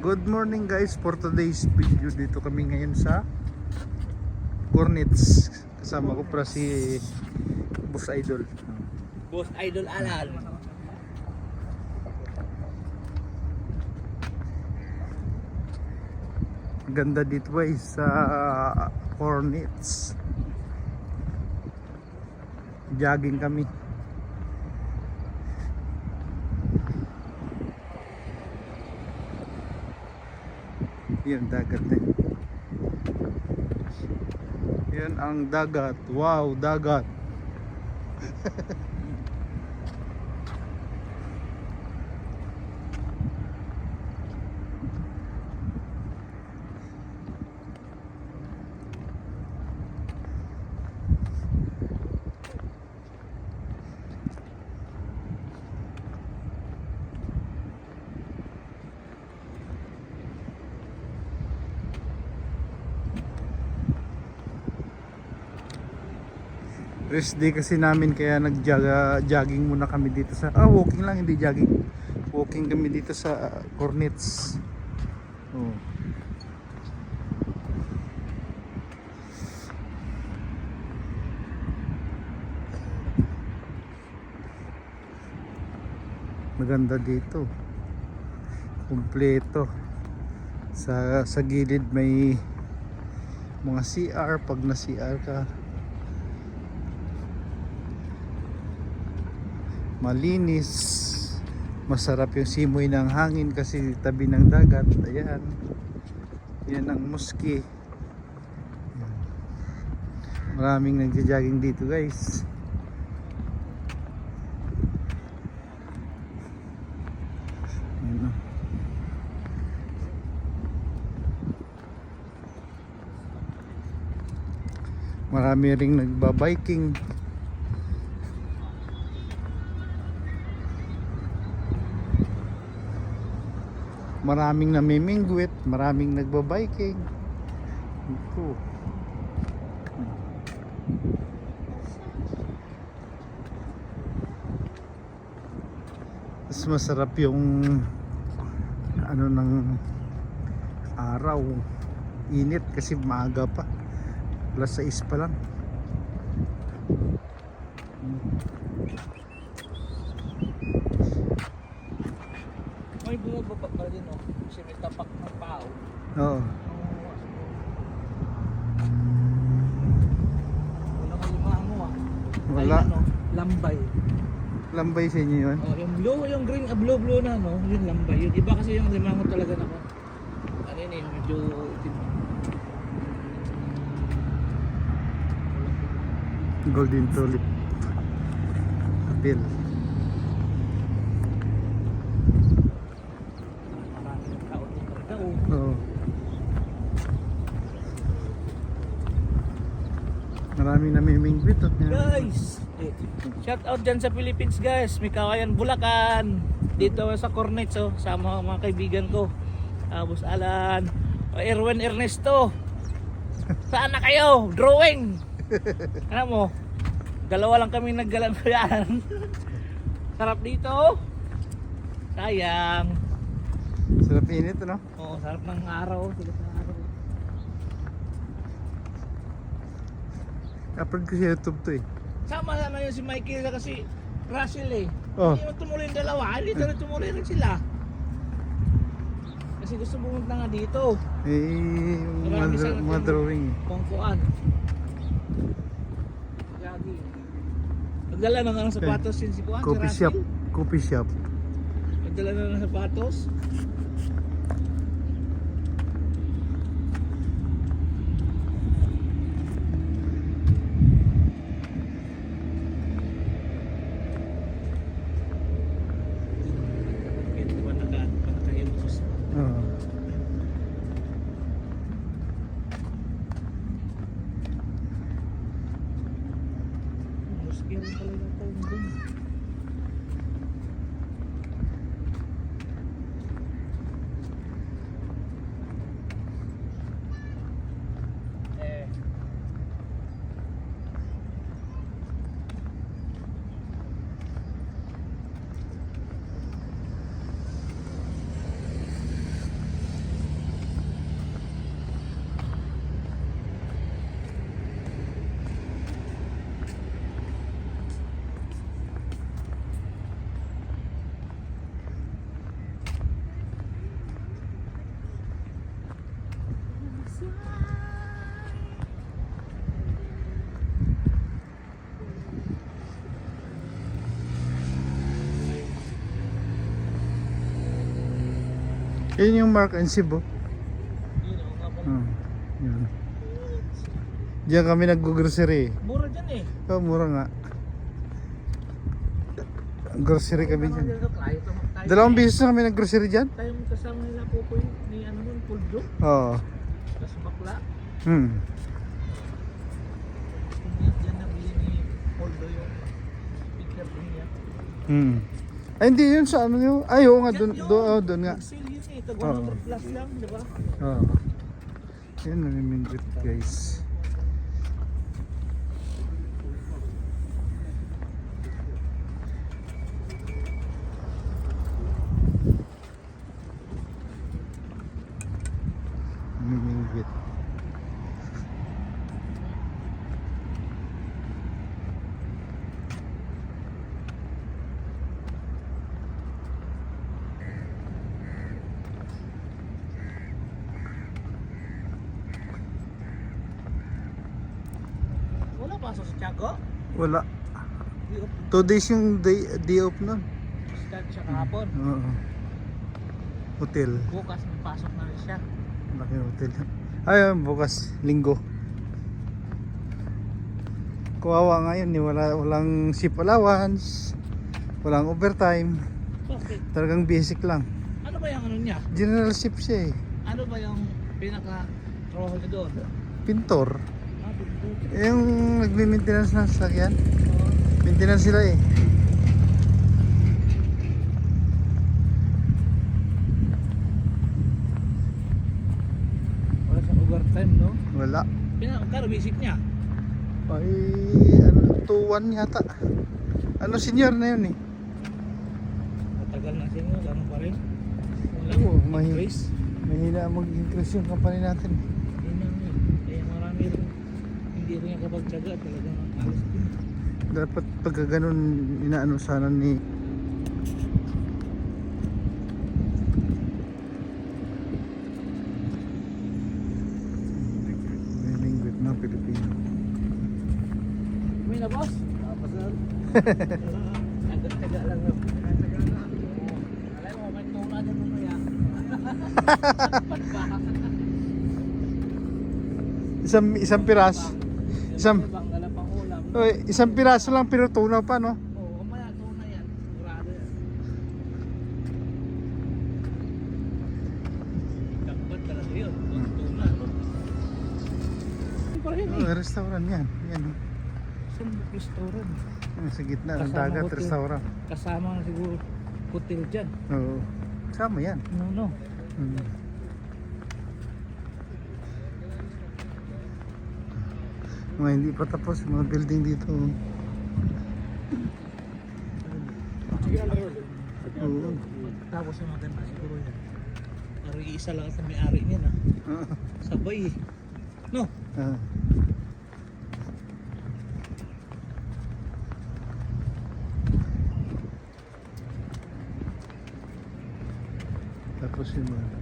Good morning guys, for today's video dito kami ngayon sa Cornets. Kasama ko para si Boss Idol. Boss Idol Alan. Ganda dito guys sa Cornets. Jogging kami. Yan dagat eh. Yan ang dagat. Wow, dagat. Rest day kasi namin kaya nag-jogging muna kami dito sa walking lang, hindi jogging. Walking kami dito sa Cornets. Oh. Maganda dito. Kumpleto. Sa gilid may mga CR pag na CR ka. Malinis, masarap yung simoy ng hangin kasi tabi ng dagat. Ayan, yan ang muski. Maraming nagja-jogging dito guys. Ayan. Marami ring nagba-biking. Maraming namimingwit, maraming nagbabiking. Ito. Mas masarap yung ano ng araw. Init kasi maaga pa. Alas 6 pa lang. May bumababa pa rin oh. Kasi may tapak ng pao. Oo. Wala ko limahan mo ah. Wala. Ay, ano, lambay. Lambay sa inyo yun? Oh, yung blue, yung green, blue na no, yun lambay. Yung iba kasi yung limango talaga na ko. Ano yun eh, medyo itim. Golden tulip. Apil. Maraming tao din talaga oh. Oo. Maraming namimingwit oh. Guys, shout out dyan sa Philippines guys. May Kawayan Bulacan. Dito sa Cornets oh, sa mga kaibigan ko. Boss Alan, Erwin Ernesto. Saan na kayo? Drawing. Ano mo? Dalawa lang kami naggalang yan. Sarap dito. Sayang. Sarap init ano? Oo, sarap ng araw. Sarap ng araw. Upload ko sa YouTube to eh. Sama na yun si Mikey kasi Russell eh. Oh. Hindi mo tumuloy yung dalawa. Hindi na tumuloy rin sila. Kasi gusto pumunta nga dito. Eh, Marami sa mga drawing eh. Kongkuan. Nagdala na nga ng sapatos yun si Kuan. Coffee si shop. Russell. Coffee shop. Nagdala na ng sapatos. Ito ba nakahimos? Oo. Muski rin pala yung taon dun. Yun yung Mark and Sib, oh. Yun o, nga po. Yun. Diyan kami nag-grocery. Mura dyan eh. Oh, mura nga. Grocery kami dyan. Dalawang beses na kami nag-grocery dyan. Tayo mo kasama nila po ni ano nun, Puldo. Oo. Tapos bakla. Diyan nabili ni Puldo yung picture niya. Ay, hindi yun sa ano yun. Ay, oo nga, doon nga. Sale yun eh, tag 100 plus lang, di ba? Oo. Yan, namimingwit guys. Namimingwit. Wala pasok sa Tiago. Wala. Di up 2 days yung day off nun. start siya kahapon. Oo. Hotel. Bukas may pasok na rin siya. Laki hotel. Ayun, bukas, linggo. Kawawa nga yun, walang shift allowance, walang overtime. Bakit? Talagang basic lang. Ano ba yung ano niya? General shift siya eh. Ano ba yung pinaka-trabaho niya doon? Pintor. Pinto. Yung nagme-maintenance ng sasakyan. Maintenance sila eh. Wala siyang overtime, no? Wala. Kano basic niya? Ay, ano, 2-1 yata. Ano, senior na yun eh. Matagal na siya, gano'n pa rin. Oo, increase. Mahina mag-increase yung company natin. Yun lang yun. Kaya marami rin hindi rin kapag tsaga talagang alis din. Dapat pagka ganun inaano sana ni Lingwit ng Pilipino. May na boss? Pasal. Tsaga lang na. Tsaga lang. Alam mo, may tuna dyan mamaya. Isang piras. Bangala pang ulam. Isang piraso lang pero tunaw pa, no? Oo, mamaya tuna yan. Sigurado yan. Dapat talaga yun. Tuna. Ano pa rin eh? Restaurant yan. Yan. Saan restaurant? Sa gitna ng Kasama dagat, hotel. restaurant. Kasama na siguro hotel dyan. Oo. Sama yan. No. Mga hindi pa tapos, mga building dito. Oo. Tapos yung maganda siguro yan. Pero isa lang at may-ari niya na. Sabay eh. No? Ah. Tapos yung mga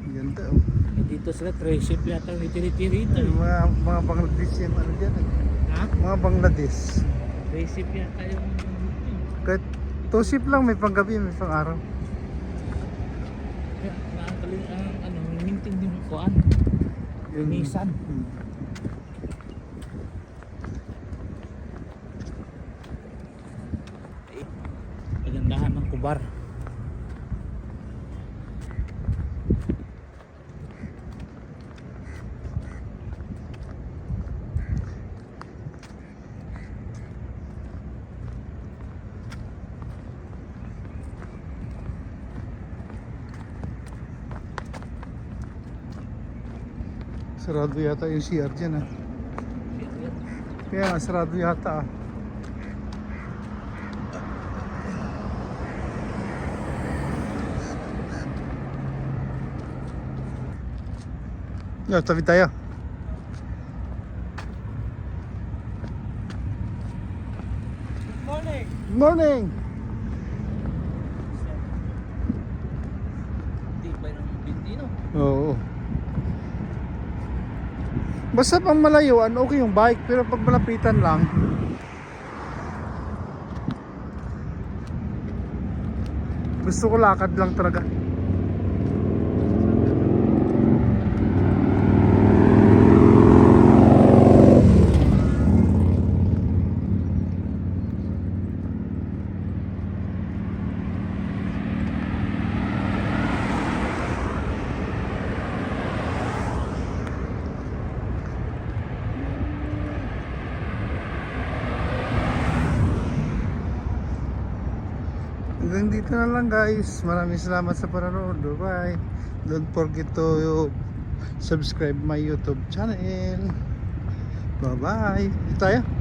ganda oh. Dito sila, treship yata may tiri-tiri ito eh. Yung mga Bangladesh yung ano dyan eh. Ha? Mga Bangladesh. Treship yata yung... Kahit 2 shift lang, may panggabi, may pang araw. Naangkalin ang ano, minting din yung kuan. Yung Nissan. Kagandahan ng kubar. Sarado yata yung CR dyan ah. Kaya nga, sarado yata ah. Yo, tabi tayo. Good morning! Good morning! Tibay ng bintino. Oo. Basta pang malayuan, okay yung bike. Pero pag malapitan lang, Gusto ko lakad lang talaga. Hanggang dito na lang guys. Maraming salamat sa panonood. Bye. Don't forget to subscribe my YouTube channel. Bye bye. Tayo.